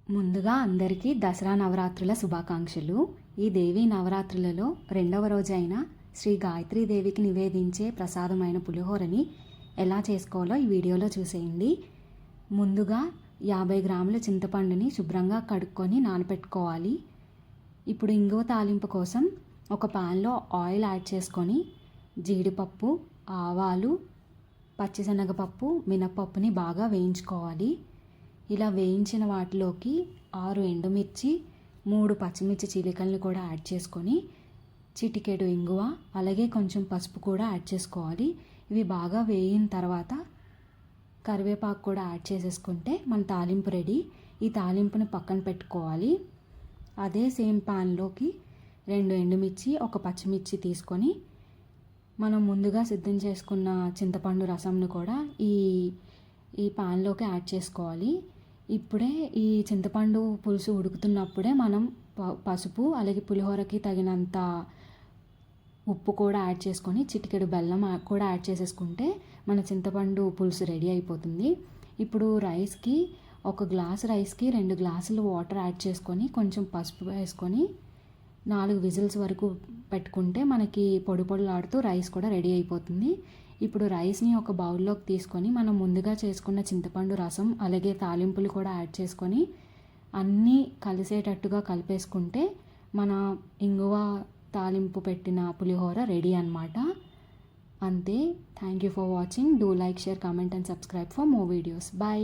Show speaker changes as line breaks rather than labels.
ముందుగా అందరికీ దసరా నవరాత్రుల శుభాకాంక్షలు. ఈ దేవి నవరాత్రులలో రెండవ రోజైన శ్రీ గాయత్రీదేవికి నివేదించే ప్రసాదమైన పులిహోరని ఎలా చేసుకోవాలో ఈ వీడియోలో చూసేయండి. ముందుగా 50 గ్రాముల చింతపండుని శుభ్రంగా కడుక్కొని నానపెట్టుకోవాలి. ఇప్పుడు ఇంగువ తాలింపు కోసం ఒక పాన్లో ఆయిల్ యాడ్ చేసుకొని జీడిపప్పు, ఆవాలు, పచ్చిశనగపప్పు, మినపప్పుని బాగా వేయించుకోవాలి. ఇలా వేయించిన వాటిలోకి 6 ఎండుమిర్చి, 3 పచ్చిమిర్చి చీలికల్ని కూడా యాడ్ చేసుకొని చిటికెడు ఇంగువ, అలాగే కొంచెం పసుపు కూడా యాడ్ చేసుకోవాలి. ఇవి బాగా వేగిన తర్వాత కరివేపాకు కూడా యాడ్ చేసేసుకుంటే మన తాలింపు రెడీ. ఈ తాలింపుని పక్కన పెట్టుకోవాలి. అదే సేమ్ పాన్లోకి 2 ఎండుమిర్చి, 1 పచ్చిమిర్చి తీసుకొని మనం ముందుగా సిద్ధం చేసుకున్న చింతపండు రసంను కూడా ఈ పాన్లోకి యాడ్ చేసుకోవాలి. ఇప్పుడే ఈ చింతపండు పులుసు ఉడుకుతున్నప్పుడే మనం పసుపు, అలాగే పులిహోరకి తగినంత ఉప్పు కూడా యాడ్ చేసుకొని చిటికెడు బెల్లం కూడా యాడ్ చేసేసుకుంటే మన చింతపండు పులుసు రెడీ అయిపోతుంది. ఇప్పుడు రైస్కి 1 గ్లాస్ రైస్కి 2 గ్లాసులు వాటర్ యాడ్ చేసుకొని కొంచెం పసుపు వేసుకొని 4 విజిల్స్ వరకు పెట్టుకుంటే మనకి పొడి పొడిలాడుతూ రైస్ కూడా రెడీ అయిపోతుంది. ఇప్పుడు రైస్ని ఒక బౌల్లోకి తీసుకొని మనం ముందుగా చేసుకున్న చింతపండు రసం, అలాగే తాలింపులు కూడా యాడ్ చేసుకొని అన్నీ కలిసేటట్టుగా కలిపేసుకుంటే మన ఇంగువ తాలింపు పెట్టిన పులిహోర రెడీ అన్నమాట. అంతే. Thank you for watching. Do like, share, comment and subscribe for more videos. Bye.